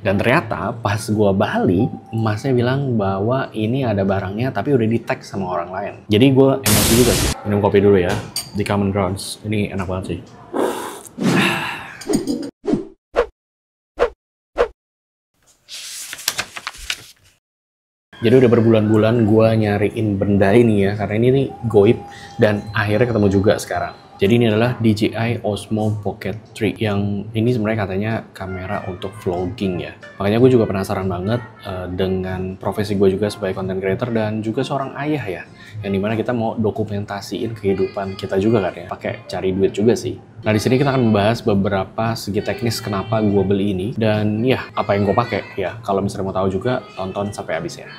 Dan ternyata pas gua balik, emasnya bilang bahwa ini ada barangnya tapi udah di-tag sama orang lain. Jadi gua emosi juga sih. Minum kopi dulu ya, di Common Grounds. Ini enak banget sih. Jadi udah berbulan-bulan gua nyariin benda ini ya, karena ini nih goib dan akhirnya ketemu juga sekarang. Jadi ini adalah DJI Osmo Pocket 3 yang ini sebenarnya katanya kamera untuk vlogging ya. Makanya gue juga penasaran banget dengan profesi gue juga sebagai content creator dan juga seorang ayah ya. Yang dimana kita mau dokumentasiin kehidupan kita juga kan ya, pakai cari duit juga sih. Nah di sini kita akan membahas beberapa segi teknis kenapa gue beli ini dan ya apa yang gue pakai ya. Kalau misalnya mau tahu juga tonton sampai habis ya.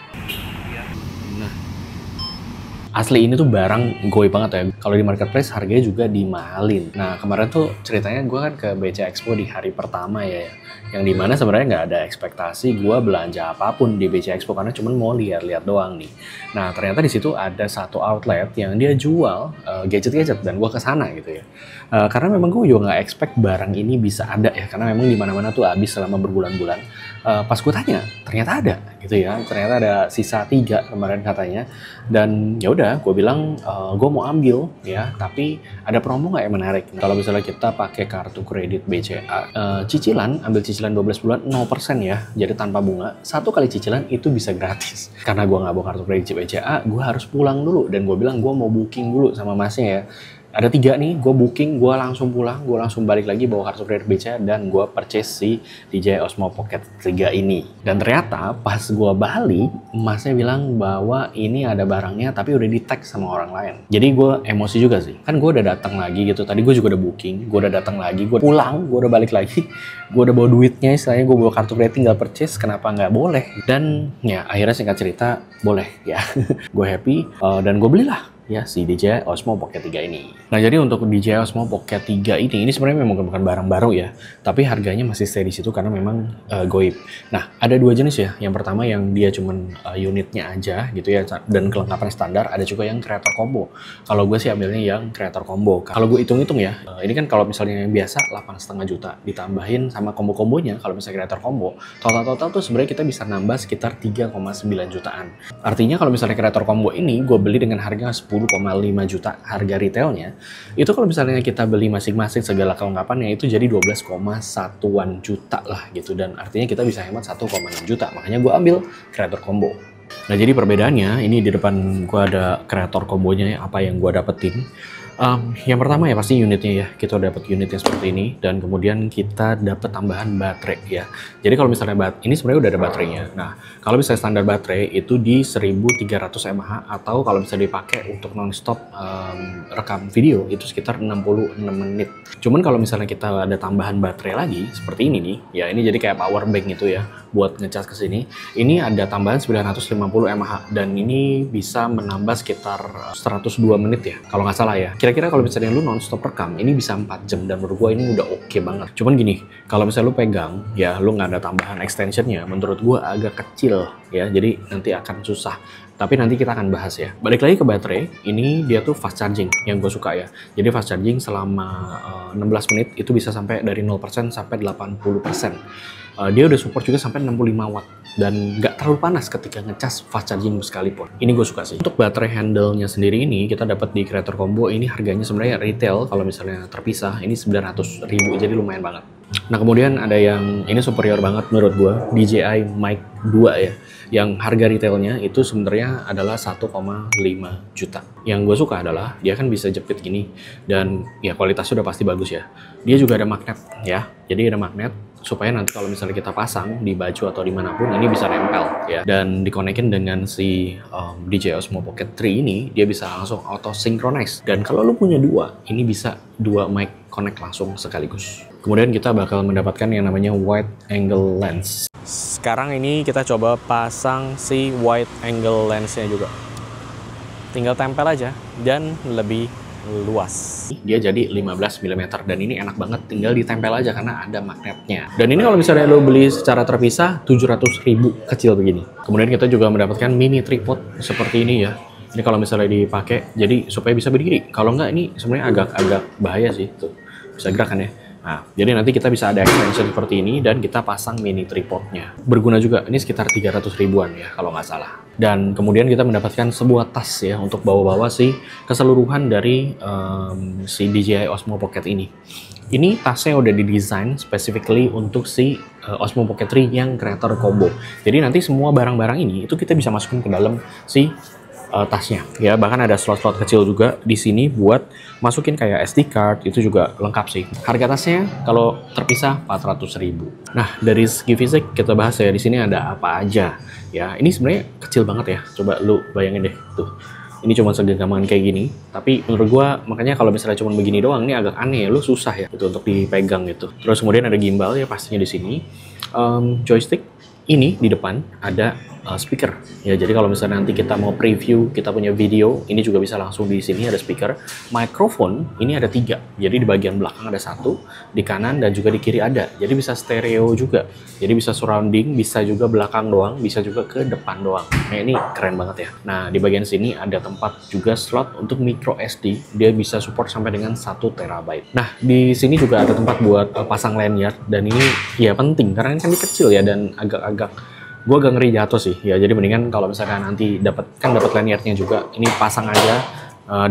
Asli ini tuh barang goib banget ya. Kalau di marketplace harganya juga dimahalin. Nah kemarin tuh ceritanya gue kan ke BC Expo di hari pertama ya. Yang dimana sebenarnya nggak ada ekspektasi gue belanja apapun di BC Expo karena cuma mau lihat-lihat doang nih. Nah ternyata di situ ada satu outlet yang dia jual gadget-gadget dan gue kesana gitu ya. Karena memang gue juga nggak expect barang ini bisa ada ya. Karena memang di mana-mana tuh habis selama berbulan-bulan. Pas gue tanya ternyata ada gitu ya. Ternyata ada sisa 3 kemarin katanya. Dan ya udah gue bilang gue mau ambil ya, tapi ada promo nggak yang menarik? Kalau misalnya kita pakai kartu kredit BCA, cicilan, ambil cicilan 12 bulan 0% ya, jadi tanpa bunga. 1 kali cicilan itu bisa gratis. Karena gue nggak bawa kartu kredit BCA, gue harus pulang dulu dan gue bilang gue mau booking dulu sama masnya ya. Ada 3 nih, gue booking, gue langsung pulang, gue langsung balik lagi bawa kartu kredit BCA dan gue purchase si DJI Osmo Pocket 3 ini. Dan ternyata pas gue balik, emasnya bilang bahwa ini ada barangnya tapi udah di-tag sama orang lain. Jadi gue emosi juga sih. Kan gue udah datang lagi gitu, tadi gue juga udah booking, gue udah datang lagi, gue pulang, gue udah balik lagi, gue udah bawa duitnya, istilahnya gue bawa kartu kredit tinggal purchase, kenapa nggak boleh? Dan ya akhirnya singkat cerita, boleh ya. Gue happy dan gue belilah ya si DJI Osmo Pocket 3 ini. Nah jadi untuk DJI Osmo Pocket 3 ini sebenarnya memang bukan barang baru ya, tapi harganya masih stay di situ karena memang goib. Nah ada 2 jenis ya. Yang pertama yang dia cuman unitnya aja gitu ya dan kelengkapan standar. Ada juga yang creator combo. Kalau gue sih ambilnya yang creator combo. Kalau gue hitung-hitung ya, ini kan kalau misalnya yang biasa 8,5 juta ditambahin sama combo-kombonya. Kalau misalnya creator combo, total tuh sebenarnya kita bisa nambah sekitar 3,9 jutaan. Artinya kalau misalnya creator combo ini gue beli dengan harga 10,5 juta harga retailnya, itu kalau misalnya kita beli masing-masing segala kelengkapannya itu jadi 12,1 juta lah gitu, dan artinya kita bisa hemat 1,6 juta. Makanya gue ambil creator combo. Nah jadi perbedaannya ini di depan gue ada creator combonya apa yang gue dapetin. Yang pertama ya pasti unitnya ya, kita dapat unitnya seperti ini dan kemudian kita dapat tambahan baterai ya. Jadi kalau misalnya ini sebenarnya udah ada baterainya. Nah kalau misalnya standar baterai itu di 1300 mAh atau kalau bisa dipakai untuk non-stop rekam video itu sekitar 66 menit. Cuman kalau misalnya kita ada tambahan baterai lagi seperti ini nih ya, ini jadi kayak power bank gitu ya buat ngecas ke sini. Ini ada tambahan 950 mAh dan ini bisa menambah sekitar 102 menit ya kalau nggak salah ya. Kira-kira kalau misalnya lu non-stop rekam, ini bisa 4 jam dan menurut gue ini udah oke banget. Cuman gini, kalau misalnya lu pegang, ya lu nggak ada tambahan extensionnya, menurut gue agak kecil ya, jadi nanti akan susah. Tapi nanti kita akan bahas ya. Balik lagi ke baterai, ini dia tuh fast charging yang gue suka ya. Jadi fast charging selama 16 menit itu bisa sampai dari 0% sampai 80%. Dia udah support juga sampai 65 watt dan nggak terlalu panas ketika ngecas fast charging sekalipun. Ini gue suka sih. Untuk baterai handle-nya sendiri ini kita dapat di creator combo. Ini harganya sebenarnya retail kalau misalnya terpisah ini 900.000, jadi lumayan banget. Nah kemudian ada yang ini superior banget menurut gue, DJI Mic 2 ya, yang harga retailnya itu sebenarnya adalah 1,5 juta. Yang gue suka adalah dia kan bisa jepit gini dan ya kualitasnya udah pasti bagus ya. Dia juga ada magnet ya, jadi ada magnet supaya nanti kalau misalnya kita pasang di baju atau dimanapun ini bisa nempel ya, dan dikonekin dengan si DJI Osmo Pocket 3 ini dia bisa langsung auto synchronize, dan kalau lu punya 2 ini bisa 2 mic connect langsung sekaligus. Kemudian kita bakal mendapatkan yang namanya wide angle lens. Sekarang ini kita coba pasang si wide angle lensnya juga, tinggal tempel aja dan lebih luas. Dia jadi 15 mm dan ini enak banget, tinggal ditempel aja karena ada magnetnya. Dan ini kalau misalnya lo beli secara terpisah 700.000 kecil begini. Kemudian kita juga mendapatkan mini tripod seperti ini ya. Ini kalau misalnya dipakai jadi supaya bisa berdiri. Kalau enggak ini sebenarnya agak bahaya sih tuh. Bisa gerak kan ya. Nah, jadi nanti kita bisa ada extension seperti ini dan kita pasang mini tripodnya. Berguna juga, ini sekitar 300 ribuan ya kalau nggak salah. Dan kemudian kita mendapatkan sebuah tas ya untuk bawa-bawa si keseluruhan dari si DJI Osmo Pocket ini. Ini tasnya udah didesain specifically untuk si Osmo Pocket 3 yang creator combo. Jadi nanti semua barang-barang ini itu kita bisa masukin ke dalam si tasnya ya, bahkan ada slot-slot kecil juga di sini buat masukin kayak SD card, itu juga lengkap sih. Harga tasnya kalau terpisah 400 ribu. Nah, dari segi fisik kita bahas ya, di sini ada apa aja ya. Ini sebenarnya kecil banget ya, coba lu bayangin deh tuh, ini cuma segenggaman kayak gini, tapi menurut gua makanya kalau misalnya cuma begini doang ini agak aneh ya, lu susah ya gitu untuk dipegang gitu. Terus kemudian ada gimbal ya pastinya di sini, joystick ini di depan ada speaker ya, jadi kalau misalnya nanti kita mau preview kita punya video, ini juga bisa langsung di sini ada speaker. Mikrofon ini ada 3, jadi di bagian belakang ada 1, di kanan dan juga di kiri ada, jadi bisa stereo juga, jadi bisa surrounding, bisa juga belakang doang, bisa juga ke depan doang. Nah, ini keren banget ya. Nah, di bagian sini ada tempat juga slot untuk micro SD, dia bisa support sampai dengan 1 terabyte. Nah, di sini juga ada tempat buat pasang lanyard, dan ini ya penting karena ini kan kecil ya, dan agak gue agak ngeri jatuh sih ya, jadi mendingan kalau misalkan nanti dapat lanyardnya juga, ini pasang aja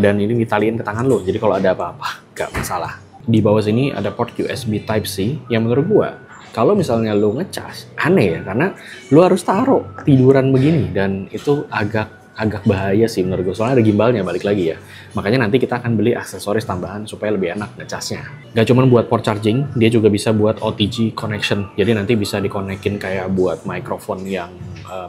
dan ini ditaliin ke tangan lo, jadi kalau ada apa-apa gak masalah. Di bawah sini ada port USB Type-C yang menurut gue kalau misalnya lo ngecas aneh ya, karena lo harus taruh tiduran begini, dan itu agak bahaya sih menurut gue, soalnya ada gimbalnya balik lagi ya. Makanya nanti kita akan beli aksesoris tambahan supaya lebih enak ngecasnya. Gak cuma buat port charging, dia juga bisa buat OTG connection. Jadi nanti bisa dikonekin kayak buat mikrofon yang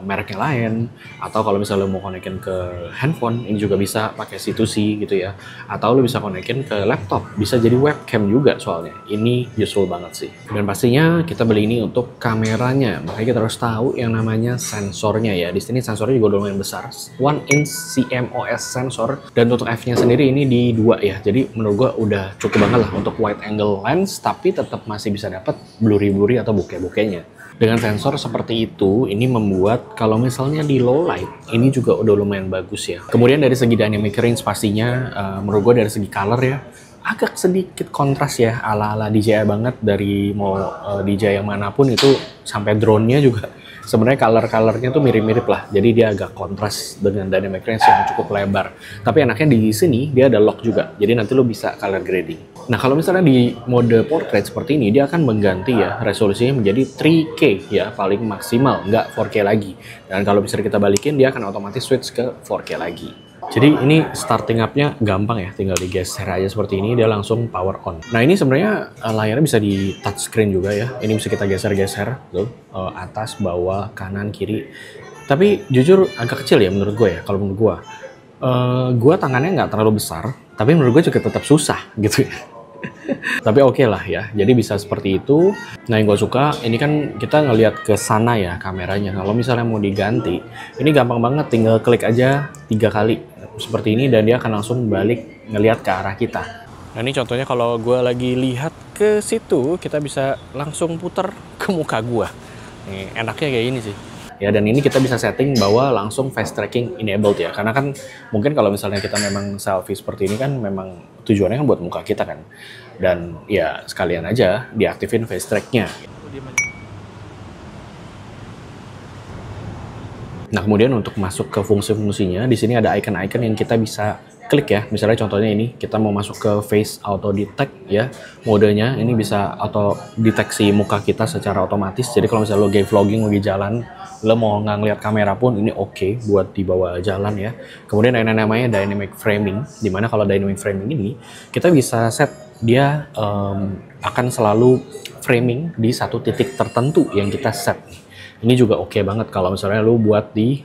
mereknya lain, atau kalau misalnya lo mau konekin ke handphone, ini juga bisa pakai C2C gitu ya. Atau lo bisa konekin ke laptop, bisa jadi webcam juga soalnya. Ini useful banget sih. Dan pastinya kita beli ini untuk kameranya, makanya kita harus tahu yang namanya sensornya ya. Di sini sensornya juga lumayan besar, 1 inch CMOS sensor, dan untuk f-nya sendiri ini di 2 ya. Jadi menurut gua udah cukup banget lah untuk wide angle lens, tapi tetap masih bisa dapat blurry atau bokeh-bokehnya. Dengan sensor seperti itu, ini membuat kalau misalnya di low light, ini juga udah lumayan bagus ya. Kemudian dari segi dynamic range pastinya, menurut gue dari segi color ya, agak sedikit kontras ya, ala-ala DJI banget. Dari mau DJI yang manapun itu, sampai drone-nya juga sebenarnya color-colornya tuh mirip-mirip lah. Jadi dia agak kontras dengan dynamic range yang cukup lebar. Tapi enaknya di sini dia ada lock juga, jadi nanti lo bisa color grading. Nah, kalau misalnya di mode portrait seperti ini, dia akan mengganti ya resolusinya menjadi 3K ya, paling maksimal, nggak 4K lagi. Dan kalau misalnya kita balikin, dia akan otomatis switch ke 4K lagi. Jadi ini starting up-nya gampang ya, tinggal digeser aja seperti ini, dia langsung power on. Nah, ini sebenarnya layarnya bisa di touchscreen juga ya. Ini bisa kita geser-geser tuh, atas, bawah, kanan, kiri. Tapi jujur agak kecil ya menurut gue ya, kalau menurut gue. Gue tangannya nggak terlalu besar, tapi menurut gue juga tetap susah gitu ya. Tapi oke lah ya, jadi bisa seperti itu. Nah, yang gue suka, ini kan kita ngelihat ke sana ya kameranya. Kalau misalnya mau diganti, ini gampang banget, tinggal klik aja 3 kali seperti ini, dan dia akan langsung balik ngelihat ke arah kita. Nah, ini contohnya kalau gue lagi lihat ke situ, kita bisa langsung putar ke muka gue. Nih, enaknya kayak gini sih. Ya, dan ini kita bisa setting bahwa langsung face tracking enabled ya, karena kan mungkin kalau misalnya kita memang selfie seperti ini kan memang tujuannya kan buat muka kita kan, dan ya sekalian aja diaktifin face tracknya. Nah, kemudian untuk masuk ke fungsi-fungsinya, di sini ada icon-icon yang kita bisa klik ya. Misalnya contohnya ini, kita mau masuk ke face auto detect ya, modenya ini bisa auto deteksi muka kita secara otomatis. Jadi kalau misalnya lo lagi vlogging, lagi jalan, lo mau nggak ngeliat kamera pun ini oke buat dibawa jalan ya. Kemudian ada namanya dynamic framing, dimana kalau dynamic framing ini kita bisa set dia akan selalu framing di satu titik tertentu yang kita set. Ini juga oke banget kalau misalnya lu buat di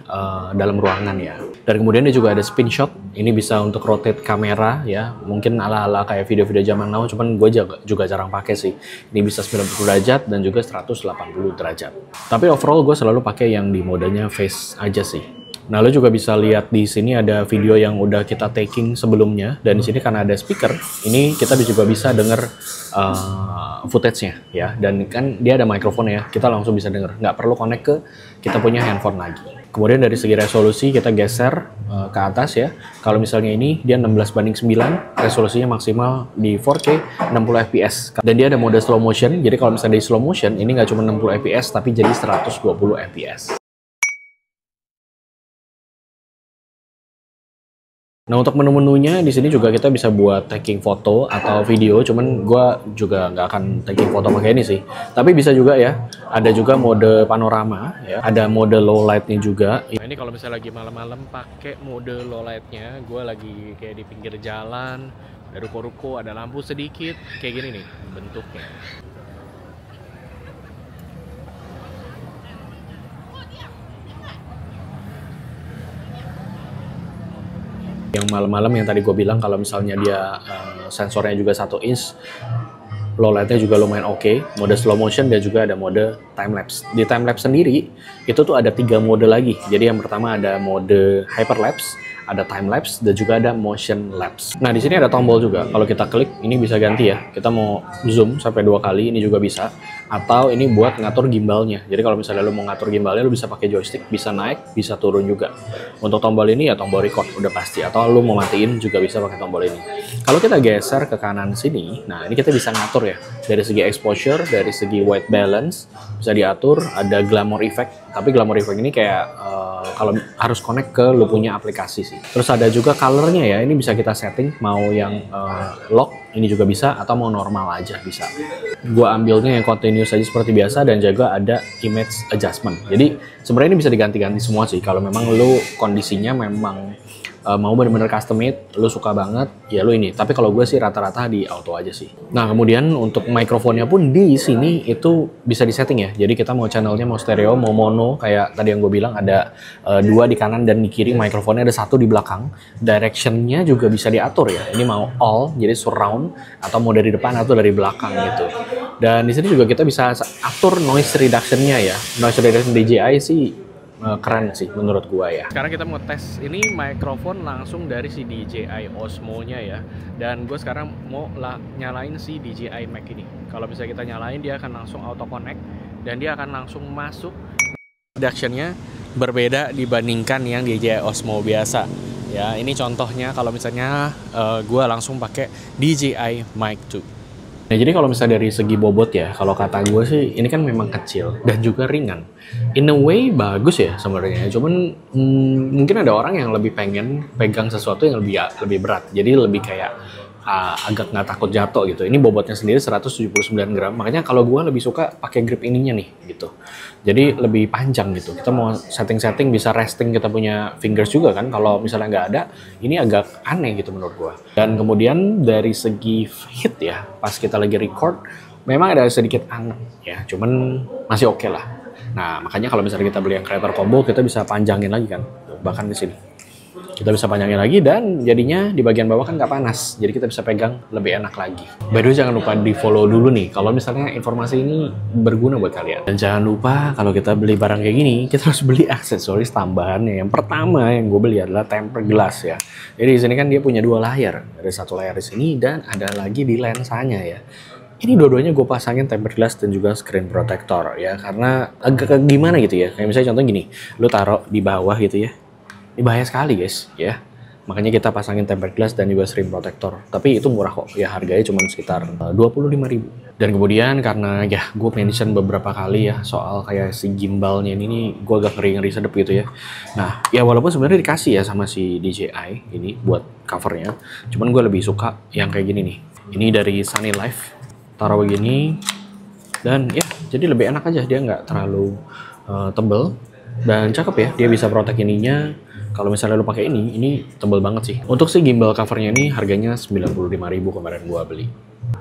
dalam ruangan ya. Dan kemudian dia juga ada spin shot. Ini bisa untuk rotate kamera ya. Mungkin ala-ala kayak video-video zaman now, cuman gue juga jarang pakai sih. Ini bisa 90 derajat dan juga 180 derajat. Tapi overall gue selalu pakai yang di modenya face aja sih. Nah, lo juga bisa lihat di sini ada video yang udah kita taking sebelumnya, dan di sini karena ada speaker, ini kita juga bisa denger footage-nya ya. Dan kan dia ada mikrofon ya, kita langsung bisa denger, nggak perlu connect ke kita punya handphone lagi. Kemudian dari segi resolusi kita geser ke atas ya. Kalau misalnya ini dia 16:9, resolusinya maksimal di 4K 60 fps. Dan dia ada mode slow motion, jadi kalau misalnya di slow motion ini nggak cuma 60 fps tapi jadi 120 fps. Nah, untuk menu-menunya di sini juga kita bisa buat taking foto atau video, cuman gue juga nggak akan taking foto pakai ini sih. Tapi bisa juga ya, ada juga mode panorama, ya. Ada mode low light-nya juga. Nah, ini kalau misalnya lagi malam-malam pakai mode low light-nya, gue lagi kayak di pinggir jalan, ada ruko-ruko, ada lampu sedikit, kayak gini nih bentuknya. Yang malam-malam yang tadi gue bilang kalau misalnya dia sensornya juga 1 inch, low light-nya juga lumayan oke, mode slow motion dan juga ada mode time lapse. Di time lapse sendiri itu tuh ada 3 mode lagi. Jadi yang pertama ada mode hyperlapse, ada time lapse dan juga ada motion lapse. Nah, di sini ada tombol juga. Kalau kita klik ini bisa ganti ya. Kita mau zoom sampai 2 kali ini juga bisa. Atau ini buat ngatur gimbalnya. Jadi kalau misalnya lu mau ngatur gimbalnya, lu bisa pakai joystick, bisa naik, bisa turun juga. Untuk tombol ini ya tombol record udah pasti. Atau lu mau matiin juga bisa pakai tombol ini. Kalau kita geser ke kanan sini, nah ini kita bisa ngatur ya. Dari segi exposure, dari segi white balance, bisa diatur. Ada glamour effect. Tapi glamour effect ini kayak kalau harus connect ke lu punya aplikasi sih. Terus ada juga colornya ya. Ini bisa kita setting mau yang lock, ini juga bisa, atau mau normal aja bisa. Gua ambilnya yang continuous aja seperti biasa, dan juga ada image adjustment. Jadi sebenarnya ini bisa diganti-ganti semua sih. Kalau memang lu kondisinya memang mau bener-bener custom made, lu suka banget, ya lu ini. Tapi kalau gue sih rata-rata di auto aja sih. Nah, kemudian untuk mikrofonnya pun di sini itu bisa disetting ya. Jadi kita mau channelnya mau stereo, mau mono, kayak tadi yang gue bilang ada 2 di kanan dan di kiri, mikrofonnya ada 1 di belakang. Directionnya juga bisa diatur ya. Ini mau all, jadi surround, atau mau dari depan atau dari belakang gitu. Dan di sini juga kita bisa atur noise reduction-nya ya. Noise reduction DJI sih keren sih menurut gua ya. Sekarang kita mau tes ini mikrofon langsung dari si DJI Osmo-nya ya. Dan gue sekarang mau nyalain si DJI Mic ini. Kalau bisa kita nyalain, dia akan langsung auto connect dan dia akan langsung masuk. Reduction-nya berbeda dibandingkan yang DJI Osmo biasa. Ya, ini contohnya kalau misalnya gue langsung pakai DJI Mic 2. Nah, jadi kalau misalnya dari segi bobot ya, kalau kata gue sih ini kan memang kecil dan juga ringan. In a way bagus ya sebenarnya. Cuman mungkin ada orang yang lebih pengen pegang sesuatu yang lebih berat. Jadi lebih kayak agak nggak takut jatuh gitu. Ini bobotnya sendiri 179 gram. Makanya kalau gue lebih suka pakai grip ininya nih gitu. Jadi lebih panjang gitu. Kita mau setting-setting bisa resting kita punya fingers juga kan. Kalau misalnya nggak ada, ini agak aneh gitu menurut gue. Dan kemudian dari segi hit ya, pas kita lagi record, memang ada sedikit aneh ya. Cuman masih oke lah. Nah, makanya kalau misalnya kita beli yang creator combo, kita bisa panjangin lagi kan. Bahkan di sini. Kita bisa panjangin lagi dan jadinya di bagian bawah kan nggak panas. Jadi kita bisa pegang lebih enak lagi. By the way, jangan lupa di follow dulu nih kalau misalnya informasi ini berguna buat kalian. Dan jangan lupa kalau kita beli barang kayak gini, kita harus beli aksesoris tambahannya. Yang pertama yang gue beli adalah tempered glass ya. Jadi di sini kan dia punya 2 layar. Ada 1 layar di sini dan ada lagi di lensanya ya. Ini dua-duanya gue pasangin tempered glass dan juga screen protector ya. Karena agak gimana gitu ya. Kayak misalnya contoh gini, lu taruh di bawah gitu ya. Ini bahaya sekali guys ya, makanya kita pasangin tempered glass dan juga screen protector. Tapi itu murah kok ya, harganya cuma sekitar 25.000. Dan kemudian karena ya gue mention beberapa kali ya soal kayak si gimbalnya ini gue agak ngeri sedep gitu ya. Nah ya walaupun sebenarnya dikasih ya sama si DJI ini buat covernya, cuman gue lebih suka yang kayak gini nih. Ini dari Sunny Life, taruh begini dan ya jadi lebih enak aja, dia nggak terlalu tebel dan cakep ya, dia bisa protect ininya. Kalau misalnya lu pakai ini tebel banget sih. Untuk si gimbal covernya ini harganya 95.000 kemarin gua beli.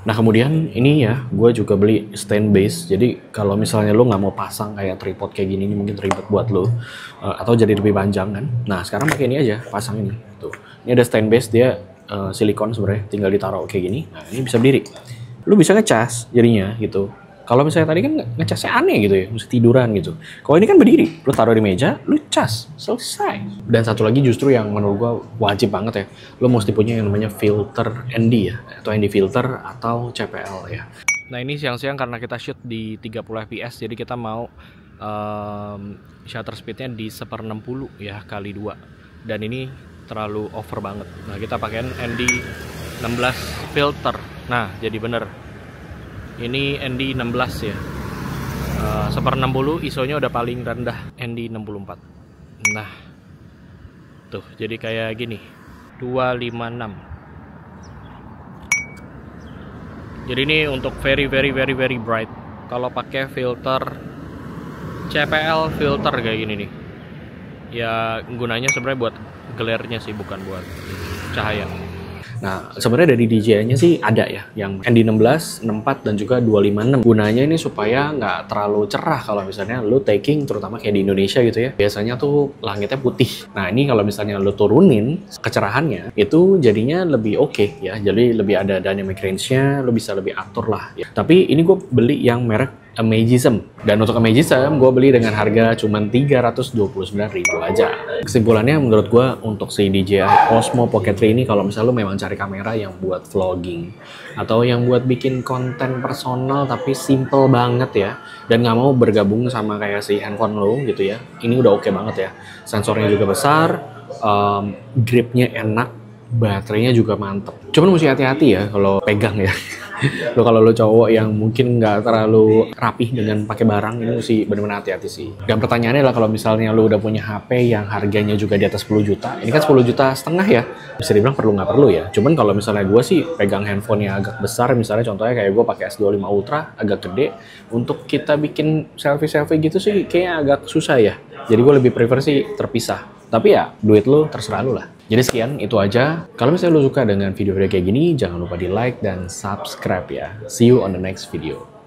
Nah kemudian ini ya, gue juga beli stand base. Jadi kalau misalnya lu nggak mau pasang kayak tripod kayak gini, ini mungkin ribet buat lu atau jadi lebih panjang kan. Nah sekarang pakai ini aja, pasang ini. Tuh, ini ada stand base, dia silikon sebenarnya, tinggal ditaruh kayak gini. Nah ini bisa berdiri. Lu bisa ngecas jadinya gitu. Kalau misalnya tadi kan ngecasnya aneh gitu ya, mesti tiduran gitu. Kalau ini kan berdiri, lu taruh di meja, lu cas, selesai. Dan satu lagi justru yang menurut gua wajib banget ya, lu mesti punya yang namanya filter ND ya, atau ND filter atau CPL ya. Nah ini siang-siang karena kita shoot di 30 fps, jadi kita mau shutter speednya di 1/60 ya kali 2. Dan ini terlalu over banget. Nah kita pakai ND 16 filter. Nah jadi bener. Ini ND 16 ya, 1/60 ISO-nya udah paling rendah, ND 64. Nah, tuh jadi kayak gini, 256. Jadi ini untuk very bright. Kalau pakai filter CPL filter kayak gini nih, ya gunanya sebenarnya buat glare-nya sih, bukan buat cahaya. Nah, sebenarnya dari DJI-nya sih ada ya, yang ND16, 64, dan juga 256. Gunanya ini supaya nggak terlalu cerah kalau misalnya lu taking, terutama kayak di Indonesia gitu ya. Biasanya tuh langitnya putih. Nah, ini kalau misalnya lu turunin kecerahannya, itu jadinya lebih oke ya. Jadi lebih ada dynamic range-nya, lu bisa lebih atur lah ya. Tapi ini gue beli yang merek Amagism. Dan untuk Amagism, gue beli dengan harga cuma 329.000 aja. Kesimpulannya menurut gue untuk si DJI Osmo Pocket 3 ini, kalau misalnya lu memang cari kamera yang buat vlogging atau yang buat bikin konten personal tapi simple banget ya, dan nggak mau bergabung sama kayak si handphone lo gitu ya, ini udah oke banget ya. Sensornya juga besar, gripnya enak, baterainya juga mantep. Cuman mesti hati-hati ya kalau pegang ya. Kalau lo cowok yang mungkin nggak terlalu rapih dengan pakai barang, ini mesti benar-benar hati-hati sih. Dan pertanyaannya adalah kalau misalnya lo udah punya HP yang harganya juga di atas 10 juta, ini kan 10 juta setengah ya, bisa dibilang perlu nggak perlu ya. Cuman kalau misalnya gue sih pegang handphone yang agak besar, misalnya contohnya kayak gue pakai S25 Ultra, agak gede, untuk kita bikin selfie-selfie gitu sih kayaknya agak susah ya. Jadi gue lebih prefer sih terpisah. Tapi ya, duit lo terserah lo lah. Jadi sekian, itu aja. Kalau misalnya lo suka dengan video-video kayak gini, jangan lupa di like dan subscribe ya. See you on the next video.